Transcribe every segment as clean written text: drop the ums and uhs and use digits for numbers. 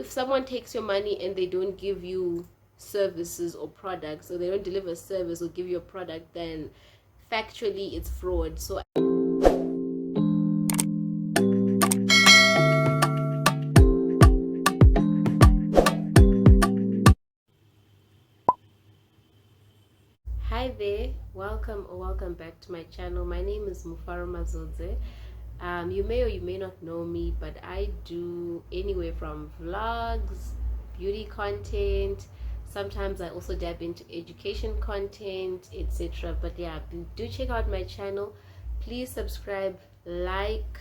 if someone takes your money and they don't give you services or products, or they don't deliver a service or give you a product, then factually it's fraud. So hi there, welcome back to my channel. My name is Mufaro Mazodze. You may or you may not know me, but I do anywhere from vlogs, beauty content. Sometimes I also dab into education content, etc. But yeah, do check out my channel. Please subscribe, like,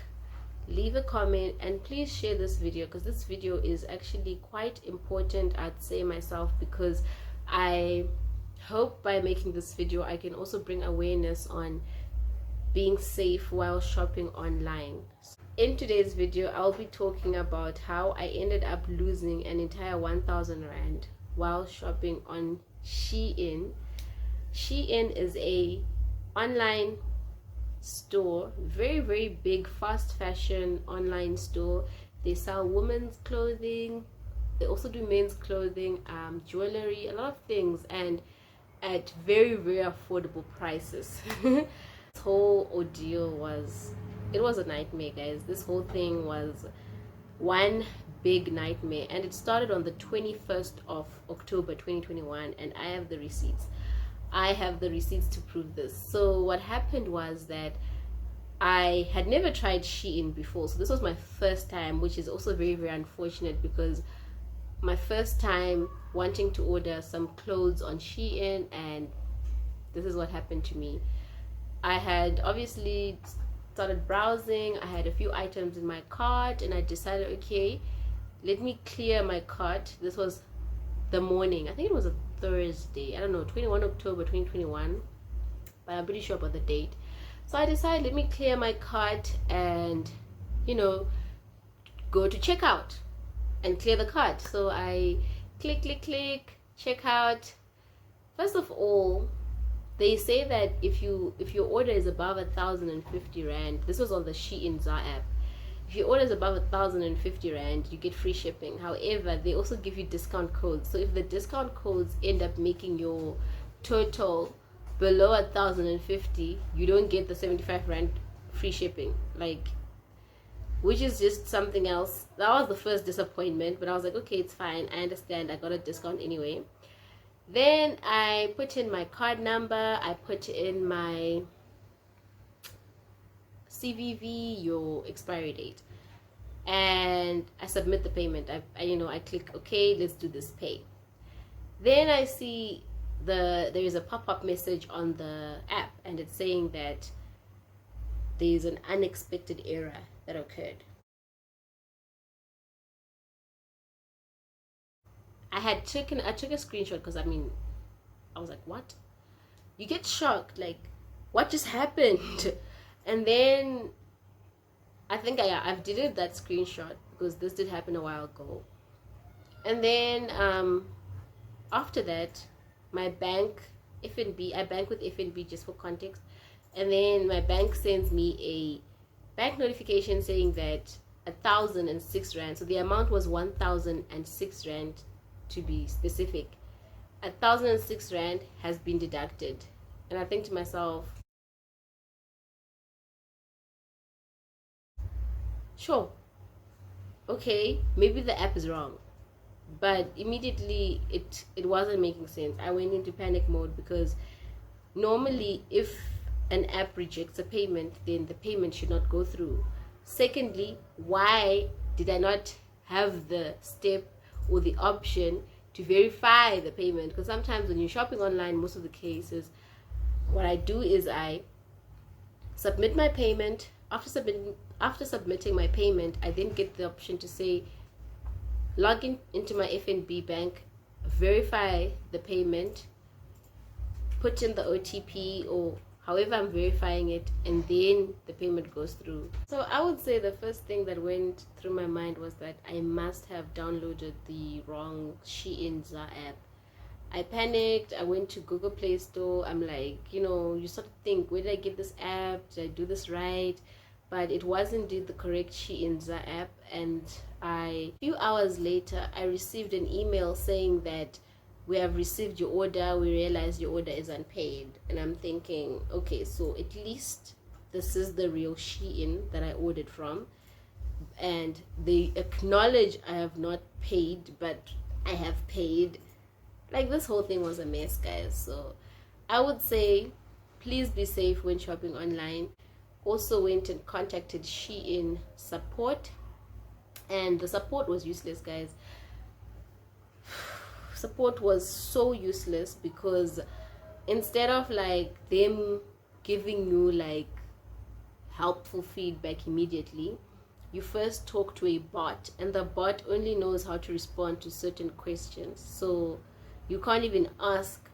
leave a comment, and please share this video, because this video is actually quite important, I'd say myself, because I hope by making this video I can also bring awareness on being safe while shopping online. In today's video, I'll be talking about how I ended up losing an entire 1,000 Rand while shopping on SHEIN. SHEIN is a online store, very big fast fashion online store. They sell women's clothing, they also do men's clothing, jewelry, a lot of things, and at very affordable prices. This whole ordeal was a nightmare, guys. This whole thing was one big nightmare, and it started on the 21st of October 2021, and I have the receipts to prove this. So what happened was that I had never tried SHEIN before, so this was my first time, which is also very unfortunate, because my first time wanting to order some clothes on SHEIN, and this is what happened to me. I had obviously started browsing, I had a few items in my cart, and I decided, okay, let me clear my cart. This was the morning, I think it was a Thursday, I don't know, 21 October 2021, but I'm pretty sure about the date. So I decided, let me clear my cart and, you know, go to checkout and clear the cart. So I click, check out. First of all, they say that if your order is above 1,050 Rand, this was on the SHEIN South app, if your order is above 1,050 Rand, you get free shipping. However, they also give you discount codes. So if the discount codes end up making your total below 1,050, you don't get the 75 Rand free shipping, like, which is just something else. That was the first disappointment, but I was like, okay, it's fine, I understand, I got a discount anyway. Then I put in my card number, I put in my CVV, your expiry date, and I submit the payment. I click okay, let's do this, pay. Then I see there is a pop-up message on the app, and it's saying that there is an unexpected error that occurred. I took a screenshot, because I was like, what? You get shocked, like, what just happened? And then I think I've deleted that screenshot, because this did happen a while ago. And then after that, my bank, FNB, I bank with FNB, just for context, and then my bank sends me a bank notification saying that 1,006 Rand, so the amount was 1,006 Rand to be specific, 1,006 Rand has been deducted. And I think to myself, sure, okay, maybe the app is wrong. But immediately it wasn't making sense. I went into panic mode, because normally if an app rejects a payment, then the payment should not go through. Secondly, why did I not have the step or the option to verify the payment? Because sometimes when you're shopping online, most of the cases, what I do is I submit my payment. After submitting my payment, I then get the option to say, log into my FNB bank, verify the payment, put in the OTP or however I'm verifying it, and then the payment goes through. So I would say the first thing that went through my mind was that I must have downloaded the wrong SHEIN app. I panicked, I went to Google Play Store. I'm like, you start to think, where did I get this app? Did I do this right? but it was indeed the correct SHEIN app. And a few hours later, I received an email saying that we have received your order, we realize your order is unpaid. And I'm thinking, okay, so at least this is the real SHEIN that I ordered from, and they acknowledge I have not paid, but I have paid. Like, this whole thing was a mess, guys. So I would say please be safe when shopping online. Also went and contacted SHEIN support, and the support was useless, guys. Support was so useless, because instead of like them giving you like helpful feedback immediately, you first talk to a bot, and the bot only knows how to respond to certain questions. So you can't even ask,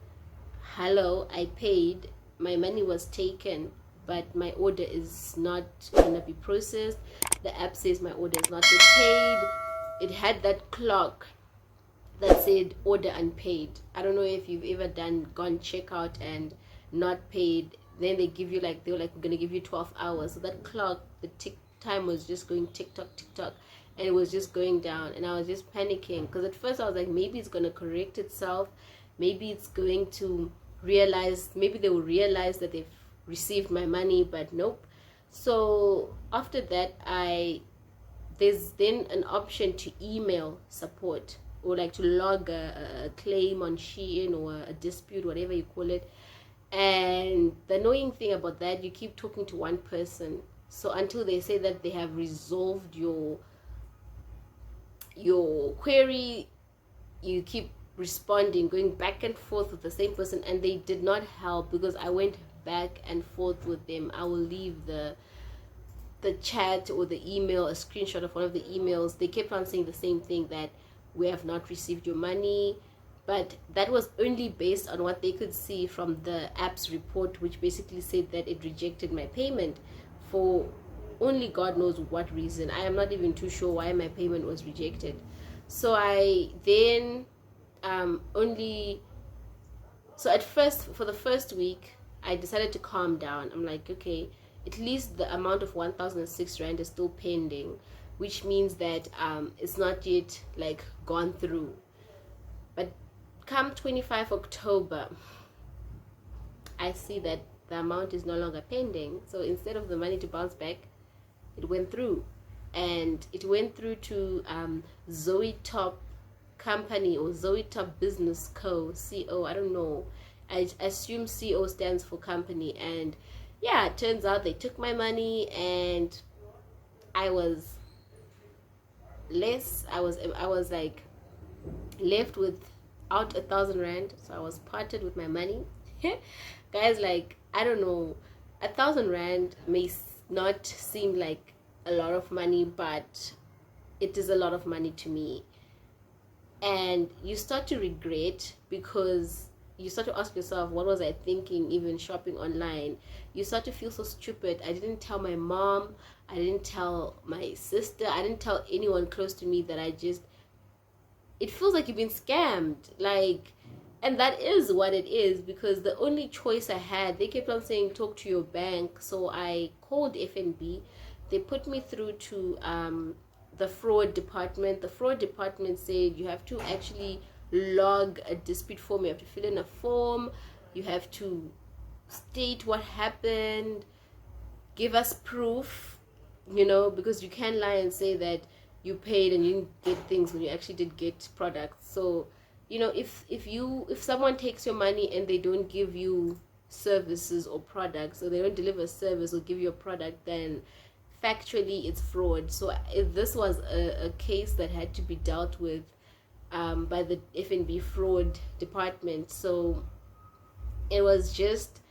hello, I paid, my money was taken, but my order is not gonna be processed. The app says my order is not yet paid. It had that clock that said order unpaid. I don't know if you've ever gone checkout and not paid. Then they give you like, they were like, we're gonna give you 12 hours. So that clock, the time was just going tick tock, and it was just going down. And I was just panicking, because at first I was like, maybe it's gonna correct itself, maybe it's going to realize, maybe they will realize that they've received my money, but nope. So after that, there's then an option to email support, or like to log a claim on SHEIN, or a dispute, whatever you call it. And the annoying thing about that, you keep talking to one person, so until they say that they have resolved your query, you keep responding, going back and forth with the same person. And they did not help, because I went back and forth with them. I will leave the chat or the email, a screenshot of one of the emails. They kept on saying the same thing, that we have not received your money. But that was only based on what they could see from the app's report, which basically said that it rejected my payment for only God knows what reason. I am not even too sure why my payment was rejected. So I then so at first, for the first week, I decided to calm down. I'm like, okay, at least the amount of 1,006 rand is still pending, which means that it's not yet like gone through. But come 25 October, I see that the amount is no longer pending. So instead of the money to bounce back, it went through. And it went through to Zoe Top Company, or Zoe Top Business Co. CO. I don't know. I assume CO stands for company. And yeah, it turns out they took my money, and I was like left without 1,000 rand. So I was parted with my money. Guys, like, I don't know, 1,000 rand may not seem like a lot of money, but it is a lot of money to me. And you start to regret, because you start to ask yourself, what was I thinking even shopping online? You start to feel so stupid. I didn't tell my mom, I didn't tell my sister, I didn't tell anyone close to me, that it feels like you've been scammed. Like, and that is what it is, because the only choice I had, they kept on saying talk to your bank. So I called FNB. They put me through to the fraud department. The fraud department said you have to actually log a dispute form. You have to fill in a form, you have to state what happened, give us proof, because you can't lie and say that you paid and you didn't get things when you actually did get products. So if someone takes your money and they don't give you services or products, or they don't deliver a service or give you a product, then factually it's fraud. So this was a case that had to be dealt with by the FNB fraud department. So it was just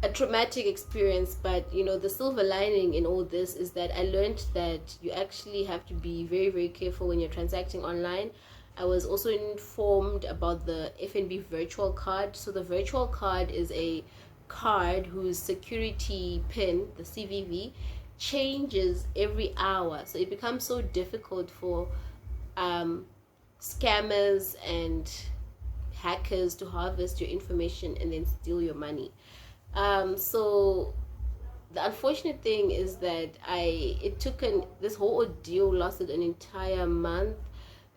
a traumatic experience. But the silver lining in all this is that I learned that you actually have to be very, very careful when you're transacting online. I was also informed about the FNB virtual card. So the virtual card is a card whose security pin, the CVV, changes every hour. So it becomes so difficult for scammers and hackers to harvest your information and then steal your money. So the unfortunate thing is that this whole ordeal lasted an entire month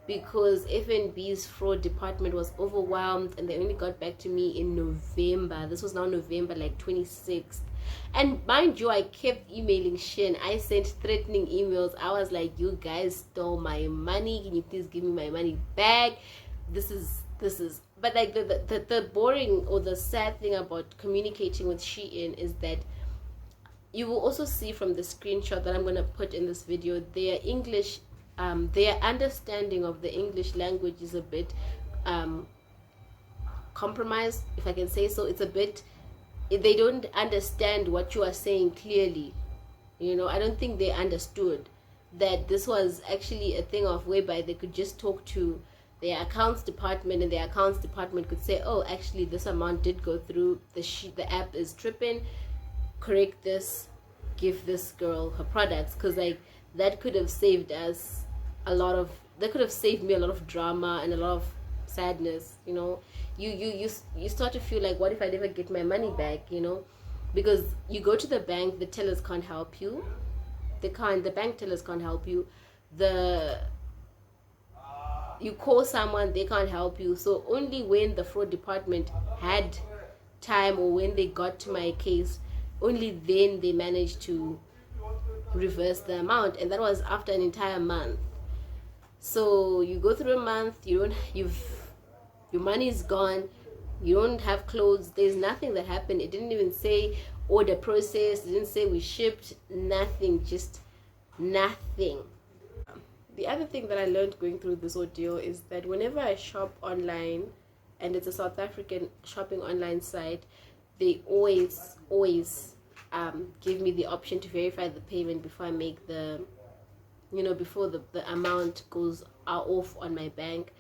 because FNB's fraud department was overwhelmed, and they only got back to me in November. This was now November like 26th. And mind you, I kept emailing SHEIN. I sent threatening emails. I was like, you guys stole my money. Can you please give me my money back? This is but like the boring or the sad thing about communicating with SHEIN is that you will also see from the screenshot that I'm going to put in this video, their English, their understanding of the English language is a bit compromised, if I can say so. It's a bit, they don't understand what you are saying clearly. You know, I don't think they understood that this was actually a thing of whereby they could just talk to their accounts department, and their accounts department could say, oh, actually this amount did go through, the app is tripping, correct this, give this girl her products. Because like that could have saved us that could have saved me a lot of drama and a lot of sadness. You know, you start to feel like, what if I never get my money back? You know, because you go to the bank, the tellers can't help you, the bank tellers can't help you, you call someone, they can't help you. So only when the fraud department had time, or when they got to my case, only then they managed to reverse the amount, and that was after an entire month. So you go through a month, your money is gone, you don't have clothes, there's nothing that happened. It didn't even say order process, it didn't say we shipped, nothing, just nothing. The other thing that I learned going through this ordeal is that whenever I shop online, and it's a South African shopping online site, they always give me the option to verify the payment before I make before the amount goes off on my bank.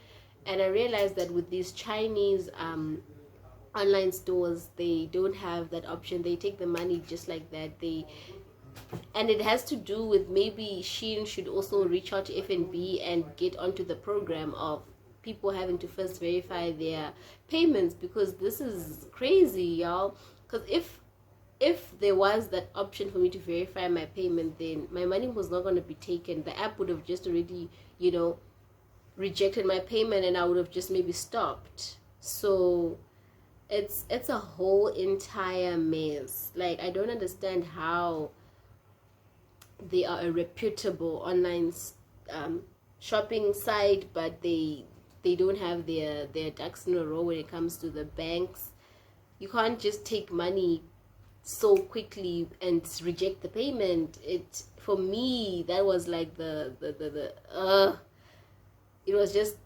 And I realized that with these Chinese online stores, they don't have that option. They take the money just like that. And it has to do with, maybe SHEIN should also reach out to FNB and get onto the program of people having to first verify their payments, because this is crazy, y'all. Because if there was that option for me to verify my payment, then my money was not going to be taken. The app would have just already, rejected my payment, and I would have just maybe stopped. So it's a whole entire mess. Like, I don't understand how they are a reputable online shopping site, but they don't have their ducks in a row when it comes to the banks. You can't just take money so quickly and reject the payment. For me, that was like it was just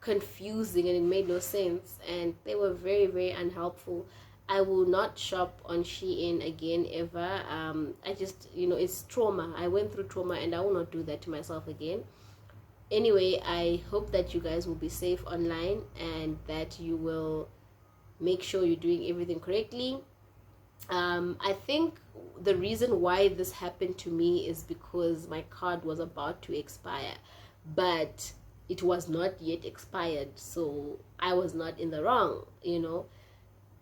confusing, and it made no sense, and they were very, very unhelpful. I will not shop on SHEIN again ever. I just, it's trauma. I went through trauma, and I will not do that to myself again. Anyway, I hope that you guys will be safe online, and that you will make sure you're doing everything correctly. I think the reason why this happened to me is because my card was about to expire, but it was not yet expired, so I was not in the wrong,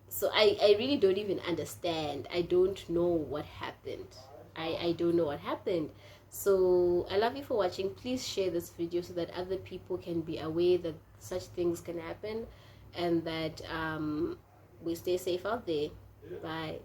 So I really don't even understand. I don't know what happened. I don't know what happened. So I love you for watching. Please share this video so that other people can be aware that such things can happen, and that we stay safe out there. Bye.